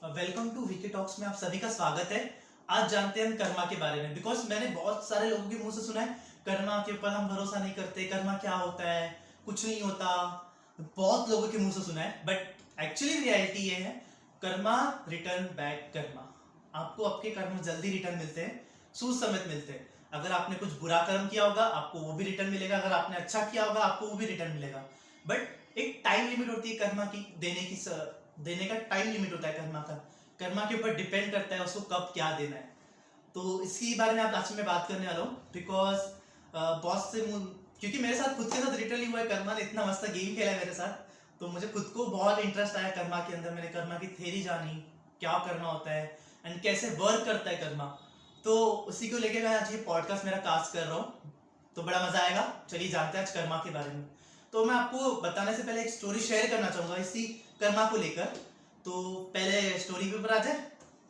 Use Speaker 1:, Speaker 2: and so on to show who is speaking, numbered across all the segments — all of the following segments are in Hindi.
Speaker 1: वेलकम टू वीके टॉक्स में आप सभी का स्वागत है। आज जानते हैं हम कर्मा के बारे में, बिकॉज मैंने बहुत सारे लोगों के मुंह से सुना है कर्मा के ऊपर हम भरोसा नहीं करते, कर्मा क्या होता है, कुछ नहीं होता। बहुत लोगों के मुंह से सुना है, बट एक्चुअली रियलिटी ये है, कर्मा रिटर्न बैक कर्मा। आपको आपके कर्म जल्दी रिटर्न मिलते हैं, सूद समेत मिलते हैं। अगर आपने कुछ बुरा कर्म किया होगा आपको वो भी रिटर्न मिलेगा, अगर आपने अच्छा किया होगा आपको वो भी रिटर्न मिलेगा। बट एक टाइम लिमिट होती है कर्मा की देने का टाइम लिमिट होता है कर्मा का। कर्मा के ऊपर डिपेंड करता है उसको कब क्या देना है। तो इसी बारे में आज मैं बात करने वाला हूँ, बिकॉज बॉस से क्योंकि मेरे साथ खुद के साथ लिटरली हुआ है, कर्मा ने इतना मस्त गेम खेला है मेरे साथ, तो मुझे खुद को बहुत इंटरेस्ट आया कर्मा के अंदर। मैंने कर्मा की थ्योरी जानी, क्या कर्मा होता है एंड कैसे वर्क करता है कर्मा। तो उसी को लेके मैं आज ये पॉडकास्ट मेरा कास्ट कर रहा हूँ, तो बड़ा मजा आएगा। चलिए जानते हैं आज कर्मा के बारे में। तो मैं आपको बताने से पहले एक स्टोरी शेयर करना चाहूंगा इसी कर्मा को लेकर। तो पहले स्टोरी के ऊपर आ जाए,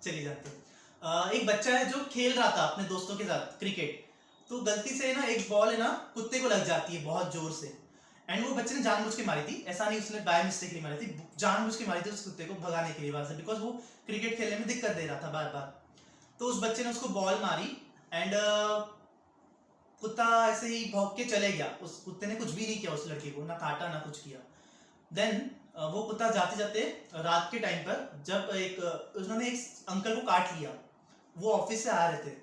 Speaker 1: चलिए जाते हैं। एक बच्चा है जो खेल रहा था अपने दोस्तों के साथ क्रिकेट। तो गलती से ना एक बॉल है ना कुत्ते को लग जाती है बहुत जोर से, एंड वो बच्चे ने जानबूझ के मारी थी, ऐसा नहीं उसने बाय मिस्टेकली मारी थी, जानबूझ के मारी थी उस कुत्ते को भगाने के लिए वहां से, बिकॉज वो क्रिकेट खेलने में दिक्कत दे रहा था बार बार। तो उस बच्चे ने उसको बॉल मारी एंड कुत्ता ऐसे ही भौंक के चले गया। उस कुत्ते ने कुछ भी नहीं किया उस लड़के को, ना काटा ना कुछ किया। देन वो कुत्ता जाते जाते रात के टाइम पर जब उन्होंने एक अंकल को काट लिया। वो ऑफिस से आ रहे थे,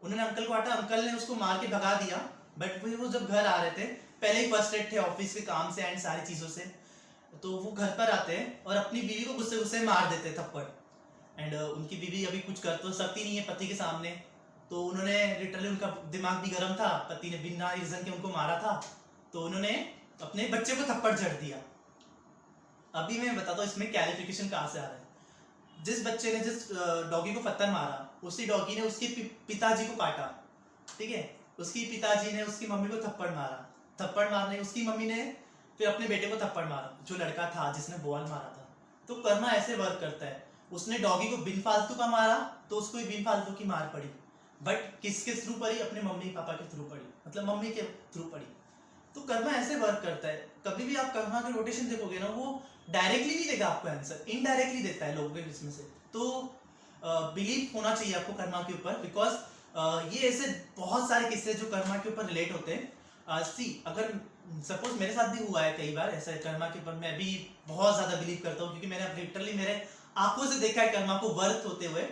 Speaker 1: उन्होंने अंकल को काटा, अंकल ने उसको मार के भगा दिया। बट फिर वो जब घर आ रहे थे, पहले ही फर्स्ट एड थे ऑफिस के काम से एंड सारी चीज़ों से, तो वो घर पर आते हैं और अपनी बीवी को गुस्से गुस्से मार देते थप्पड़। एंड उनकी बीवी अभी कुछ कर तो सकती नहीं है पति के सामने, तो उन्होंने लिटरली, उनका दिमाग भी गर्म था, पति ने बिना रीजन के उनको मारा था, तो उन्होंने अपने बच्चे को थप्पड़ जड़ दिया। अभी मैं बताता हूँ इसमें क्लैरिफिकेशन कहाँ से आ रहा है। जिस बच्चे ने जिस डॉगी को पत्थर मारा, उसी डॉगी ने उसके पिताजी को काटा, ठीक है। उसकी पिताजी ने उसकी मम्मी को थप्पड़ मारा, थप्पड़ मारने उसकी मम्मी ने फिर अपने बेटे को थप्पड़ मारा, जो लड़का था जिसने बॉल मारा था। तो कर्मा ऐसे वर्क करता है। उसने डॉगी को बिन फालतू का मारा तो उसको भी बिन फालतू की मार पड़ी, बट किसके थ्रू पड़ी? अपने मम्मी पापा के थ्रू पड़ी, मतलब मम्मी के थ्रू पड़ी। तो कर्मा ऐसे वर्क करता है। कभी भी आप कर्मा के रोटेशन देखोगे ना, वो डायरेक्टली नहीं देगा आपको आंसर, इनडायरेक्टली देता है लोगों के जिसमें से। तो बिलीव होना चाहिए आपको कर्मा के ऊपर, बिकॉज ये ऐसे बहुत सारे किस्से जो कर्मा के ऊपर रिलेट होते हैं। सी अगर सपोज मेरे साथ भी हुआ है कई बार ऐसा कर्मा के ऊपर, मैं भी बहुत ज्यादा बिलीव करता हूँ, क्योंकि मैंने लिटरली मेरे आंखों से देखा है कर्मा को वर्क होते हुए।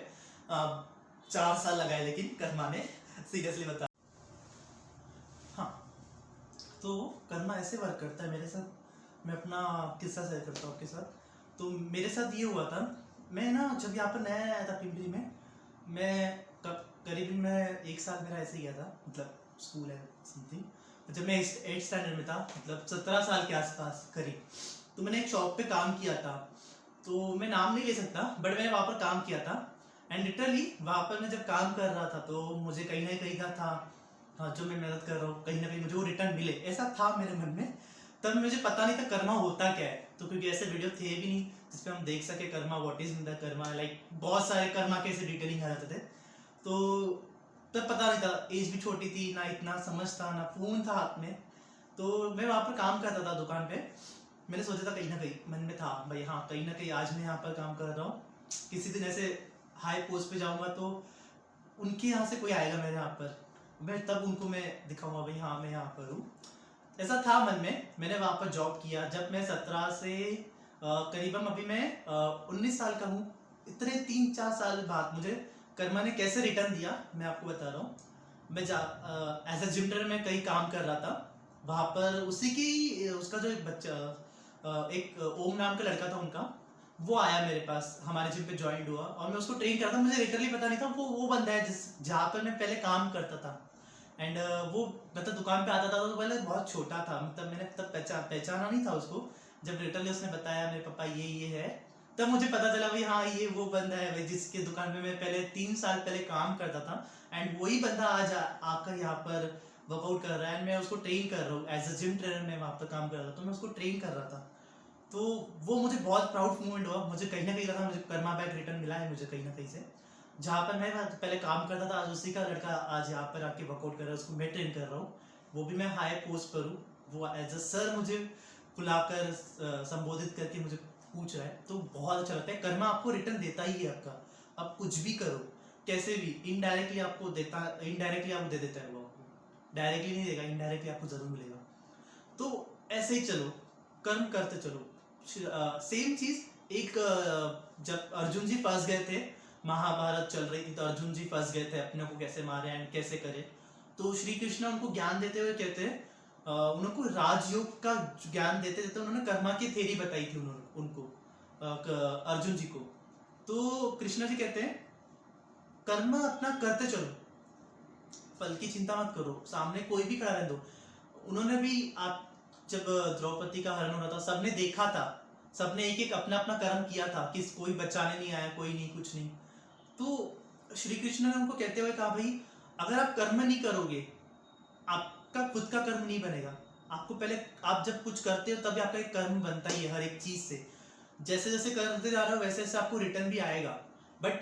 Speaker 1: 4 साल लगाए लेकिन कर्मा ने, सीरियसली बता। हाँ, तो कर्मा ऐसे वर्क करता है मेरे साथ। मैं अपना किस्सा शेयर करता हूँ आपके साथ। तो मेरे साथ ये हुआ था, मैं ना जब यहाँ पर नया आया था पिंपरी में, मैं करीबन मैं 1 साल मेरा ऐसे ही गया था, मतलब स्कूल है समथिंग। जब मैं 8th स्टैंडर्ड में था, मतलब 17 साल के आसपास करीब, तो मैंने एक शॉप पे काम किया था। तो मैं नाम नहीं ले सकता, बट मैंने वहाँ पर काम किया था। एंड लिटरली वहाँ पर मैं जब काम कर रहा था तो मुझे कहीं ना कहीं का था, हाँ, जो मैं मेहनत कर रहा हूँ कहीं ना कहीं मुझे वो रिटर्न मिले, ऐसा था मेरे मन में। तब मुझे पता नहीं था कर्मा होता क्या है, तो क्योंकि ऐसे वीडियो थे भी नहीं जिसपे हम देख सके Karma, what is the Karma, like बहुत सारे कर्मा के ऐसे डिटेलिंग आ जाते थे। तो तब पता नहीं था, एज भी छोटी थी, ना इतना समझ था, ना फोन था हाथ में। तो मैं वहाँ पर काम करता था दुकान पे। मैंने सोचा था कहीं ना कहीं मन में था भाई, हाँ कहीं ना कहीं आज मैं यहाँ पर काम कर रहा हूँ, किसी दिन ऐसे हाई पोस्ट पे जाऊँगा तो उनके यहाँ से कोई आएगा मेरे यहाँ पर, मैं तब उनको मैं दिखाऊंगा भाई हाँ मैं यहाँ पर हूँ। ऐसा था मन में। मैंने वहाँ पर जॉब किया जब मैं 17 से करीबन अभी मैं 19 साल का हूँ। इतने 3-4 साल बाद मुझे कर्मा ने कैसे रिटर्न दिया मैं आपको बता रहा हूँ। मैं एज अ जिम ट्रेनर में कहीं काम कर रहा था, वहाँ पर उसी की उसका जो एक बच्चा, एक ओम नाम का लड़का था उनका, वो आया मेरे पास, हमारे जिम पे ज्वाइन हुआ और मैं उसको ट्रेन करता। मुझे लिटरली पता नहीं था वो बंदा है जिस जहाँ पर मैं पहले काम करता था। एंड वो मतलब दुकान पे आता था तो पहले बहुत छोटा था, मतलब मैंने तब पहचाना नहीं था उसको। जब लिटरली उसने बताया मेरे पापा ये है, तब मुझे पता चला भाई हाँ ये वो बंदा है भाई जिसके दुकान पे मैं पहले 3 साल पहले काम करता था। एंड वही बंदा आज आकर यहाँ पर वर्कआउट कर रहा है एंड मैं उसको ट्रेन कर रहा हूँ एज अ जिम ट्रेनर। मैं वहाँ पर काम कर रहा था तो मैं उसको ट्रेन कर रहा था। तो वो मुझे बहुत प्राउड मोमेंट हुआ, मुझे कहीं ना कहीं लगा मुझे कर्मा बैक रिटर्न मिला है मुझे कहीं ना कहीं से। जहाँ पर मैं पहले काम करता था आज उसी का लड़का आज यहाँ पर आके वर्कआउट कर रहा है, उसको मैं ट्रेन कर रहा हूँ, वो भी मैं हाई पोस्ट पर हूँ। वो एज अ सर मुझे बुलाकर संबोधित करके मुझे पूछ रहा है तो बहुत अच्छा लगता है। कर्मा आपको रिटर्न देता ही है आपका, आप कुछ भी करो कैसे भी, इनडायरेक्टली आपको देता, इनडायरेक्टली आपको दे देता है वो आपको, डायरेक्टली नहीं देगा, इनडायरेक्टली आपको जरूर मिलेगा। तो ऐसे ही चलो, कर्म करते चलो। सेम चीज एक जब अर्जुन जी फंस गए थे, महाभारत चल रही थी तो अर्जुन जी फंस गए थे अपने को कैसे मारे एंड कैसे करे, तो श्री कृष्ण उनको ज्ञान देते हुए कहते हैं, उनको राजयोग का ज्ञान देते देते उन्होंने कर्मा की थ्योरी बताई थी उन्होंने उनको, अर्जुन जी को। तो कृष्ण जी कहते हैं कर्म अपना करते चलो, फल की चिंता मत करो, सामने कोई भी खड़ा रहने दो। उन्होंने भी, आप जब द्रौपदी का हरण हो रहा था सबने देखा था, सबने एक एक अपना अपना कर्म किया था, किस कोई बचाने नहीं आया, कोई नहीं, कुछ नहीं। तो श्री कृष्ण ने उनको कहते हुए कहा भाई अगर आप कर्म नहीं करोगे आपका खुद का कर्म नहीं बनेगा, आपको पहले, आप जब कुछ करते हो तभी आपका एक कर्म बनता ही है हर एक चीज से, जैसे जैसे करते जा रहे हो वैसे वैसे आपको रिटर्न भी आएगा। बट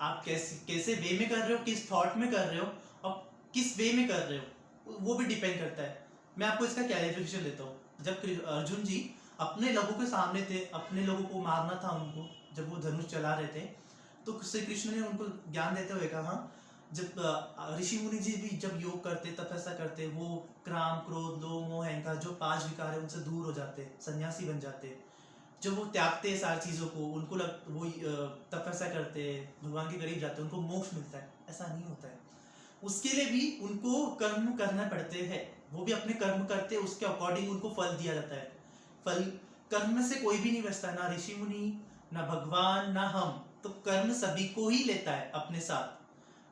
Speaker 1: आप कैसे कैसे वे में कर रहे हो, किस थॉट में कर रहे हो और किस वे में कर रहे हो वो भी डिपेंड करता है। मैं आपको इसका क्लैरिफिकेशन देता हूँ। जब अर्जुन जी अपने लोगों के सामने थे, अपने लोगों को मारना था उनको, जब वो धनुष चला रहे थे, तो श्री कृष्ण ने उनको ज्ञान देते हुए कहा, जब ऋषि मुनि जी भी जब योग करते, तपस्या करते, वो क्राम, क्रोध, लोभ, मोह, अहंकार जो 5 विकार है उनसे दूर हो जाते, सन्यासी बन जाते। जब वो त्यागते हैं सारी चीज़ों को, उनको वो तपस्या करते, भगवान के करीब जाते, उनको मोक्ष मिलता है। ऐसा नहीं होता है, उसके लिए भी उनको कर्म करना पड़ते हैं, वो भी अपने कर्म करते, उसके अकॉर्डिंग उनको फल दिया जाता है। फल, कर्म से कोई भी नहीं बचता, ना ऋषि मुनि, ना भगवान, ना हम, तो कर्म सभी को ही लेता है अपने साथ।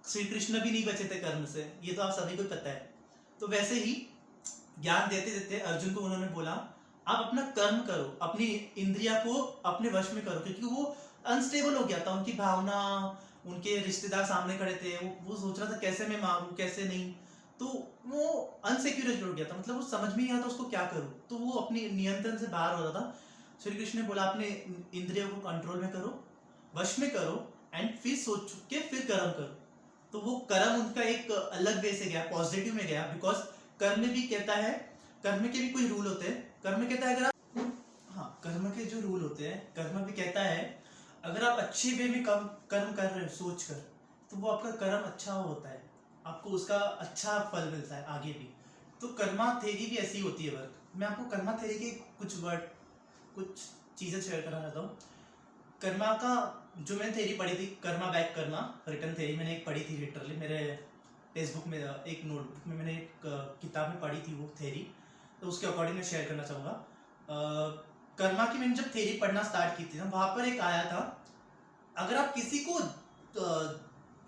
Speaker 1: श्री कृष्ण भी नहीं बचे थे कर्म से, ये तो आप सभी को पता है। तो वैसे ही ज्ञान देते देते अर्जुन को उन्होंने बोला आप अपना कर्म करो, अपनी इंद्रिया को अपने वश में करो, क्योंकि वो अनस्टेबल हो गया था, उनकी भावना, उनके रिश्तेदार सामने खड़े थे, वो सोच रहा था कैसे मैं मारूं कैसे नहीं, तो वो अनसिक्योर हो गया था, मतलब वो समझ में नहीं आता उसको क्या करूं, तो वो अपनी नियंत्रण से बाहर हो रहा था। श्री कृष्ण ने बोला अपने इंद्रियों को कंट्रोल में करो, वश में करो, एंड फिर सोच के फिर कर्म करो। तो वो कर्म उनका एक अलग वे से गया, पॉजिटिव में गया, बिकॉज कर्म भी कहता है, कर्म के भी कोई रूल होते हैं, कर्म कहता है अगर आप, हाँ, कर्म के जो रूल होते हैं, कर्म भी कहता है अगर आप अच्छे वे में कर्म कर रहे हो सोच कर, तो वो आपका कर्म अच्छा होता है, आपको उसका अच्छा फल मिलता है आगे भी। तो कर्मा थेरी भी ऐसी होती है वर्क। मैं आपको कर्मा थेरी के कुछ वर्ड, कुछ चीज़ें शेयर करना चाहता हूँ। कर्मा का जो मैंने थेरी पढ़ी थी, Karma back Karma return theory, मैंने एक पढ़ी थी लिटरली, मेरे फेसबुक में एक नोटबुक में मैंने एक किताब में पढ़ी थी वो थेरी, तो उसके अकॉर्डिंग मैं शेयर करना चाहूँगा। कर्मा की मैंने जब थेरी पढ़ना स्टार्ट की थी ना, वहाँ पर एक आया था, अगर आप किसी को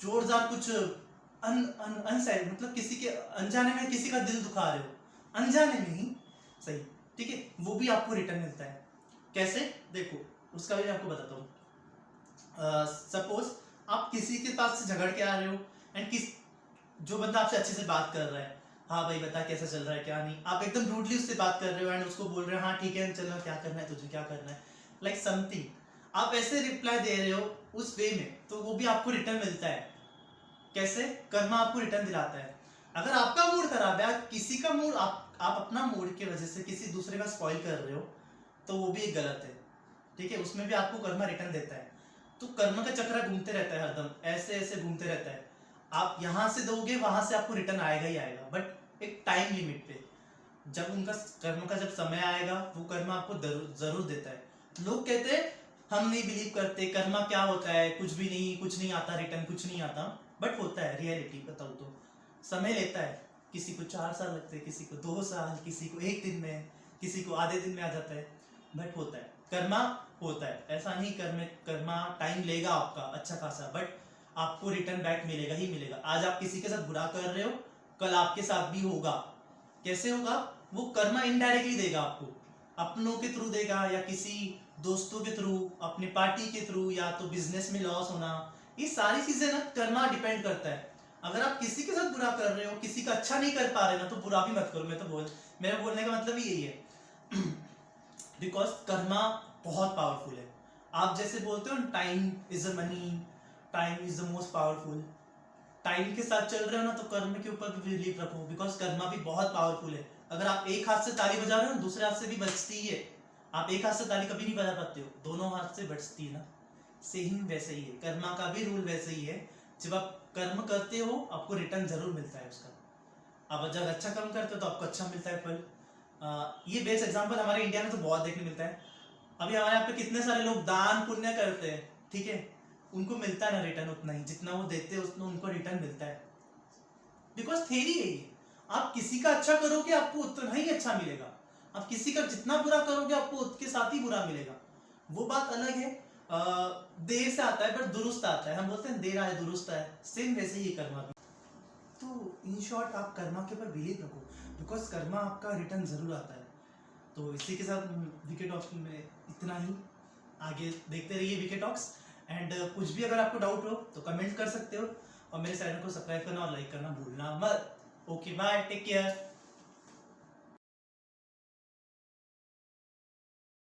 Speaker 1: जोरदार कुछ अनसाइड, मतलब किसी के अनजाने में किसी का दिल दुखा रहे हो, अनजाने में ही सही, ठीक है, वो भी आपको रिटर्न मिलता है। कैसे, देखो उसका भी मैं आपको बताता हूँ। सपोज आप किसी के पास से झगड़ के आ रहे हो, एंड जो बंदा आपसे अच्छे से बात कर रहा है, हाँ भाई बता कैसा चल रहा है क्या नहीं, आप एकदम रूडली उससे बात कर रहे हो एंड उसको बोल रहे हो हाँ ठीक है चलना, क्या करना है तुझे, क्या करना है, लाइक समथिंग, आप ऐसे रिप्लाई दे रहे हो उस वे में, तो वो भी आपको रिटर्न मिलता है। कैसे, कर्मा आपको रिटर्न दिलाता है। अगर आपका मूड खराब है, किसी का मूड, आप अपना मूड की वजह से किसी दूसरे का स्पॉइल कर रहे हो, तो वो भी एक गलत है, ठीक है, उसमें भी आपको कर्मा रिटर्न देता है। तो कर्म का चक्र घूमते रहता है, हरदम ऐसे ऐसे घूमते रहता है, आप यहाँ से दोगे वहां से आपको रिटर्न आएगा ही आएगा, बट एक टाइम लिमिट पे, जब उनका कर्म का जब समय आएगा वो कर्म आपको जरूर देता है। लोग कहते हैं हम नहीं बिलीव करते, कर्मा क्या होता है, कुछ भी नहीं, कुछ नहीं आता रिटर्न, कुछ नहीं आता, बट होता है, रियलिटी बताओ तो समय लेता है, किसी को 4 साल लगते हैं, किसी को 2 साल, किसी को 1 दिन में, किसी को आधे दिन में आ जाता है, बट होता है, कर्मा होता है, ऐसा नहीं कर्मा टाइम लेगा आपका अच्छा खासा, बट आपको रिटर्न बैक मिलेगा ही मिलेगा। आज आप किसी के साथ बुरा कर रहे हो, कल आपके साथ भी होगा। कैसे होगा, वो कर्मा इनडायरेक्टली देगा आपको, अपनों के थ्रू देगा, या किसी दोस्तों के थ्रू, अपनी पार्टी के थ्रू, या तो बिजनेस में लॉस होना, ये सारी चीजें ना कर्मा डिपेंड करता है। अगर आप किसी के साथ बुरा कर रहे हो, किसी का अच्छा नहीं कर पा रहे ना, तो बुरा भी मत करो। मैं तो मेरा बोलने का मतलब ही यही है बिकॉज कर्मा बहुत पावरफुल है। आप जैसे बोलते हो time is a money, time is the most powerful, time के साथ चल रहे हो ना, तो कर्म के ऊपर भी बिलीव रखो, बिकॉज कर्मा भी बहुत पावरफुल है। अगर आप एक हाथ से ताली बजा रहे हो, दूसरे हाथ से भी बजती ही है, आप एक हाथ से ताली कभी नहीं बजा पाते हो, दोनों हाथ से बजती है ना। सेम वैसे ही है, कर्मा का भी रूल वैसे ही है। जब आप कर्म करते हो आपको रिटर्न जरूर मिलता है उसका। आप जब अच्छा कर्म करते हो तो आपको अच्छा मिलता है फल। ये बेस्ट एग्जांपल हमारे इंडिया में तो बहुत देखने मिलता है। अभी हमारे यहाँ पे कितने सारे लोग दान पुण्य करते हैं, ठीक है, उनको मिलता है ना रिटर्न उतना ही, जितना वो देते हैं उतना उनको रिटर्न मिलता है। बिकॉज थेरी है ये, आप किसी का अच्छा करोगे आपको उतना ही अच्छा मिलेगा, आप किसी का जितना बुरा करोगे आपको उसके साथ ही बुरा मिलेगा। वो बात अलग है। देर से आता है पर दुरुस्त आता है, हम बोलते हैं देर आए दुरुस्त आए, सेम वैसे ही कर्मा भी। तो इन शॉर्ट आप कर्मा के ऊपर बिलीव रखो, बिकॉज कर्मा आपका रिटर्न जरूर आता है। तो इसी के साथ विकेट टॉक्स में इतना ही, आगे देखते रहिए विकेट टॉक्स। एंड कुछ भी अगर आपको डाउट हो तो कमेंट कर सकते हो, और मेरे चैनल को सब्सक्राइब करना और लाइक करना भूलना मत। Okay bye, take care.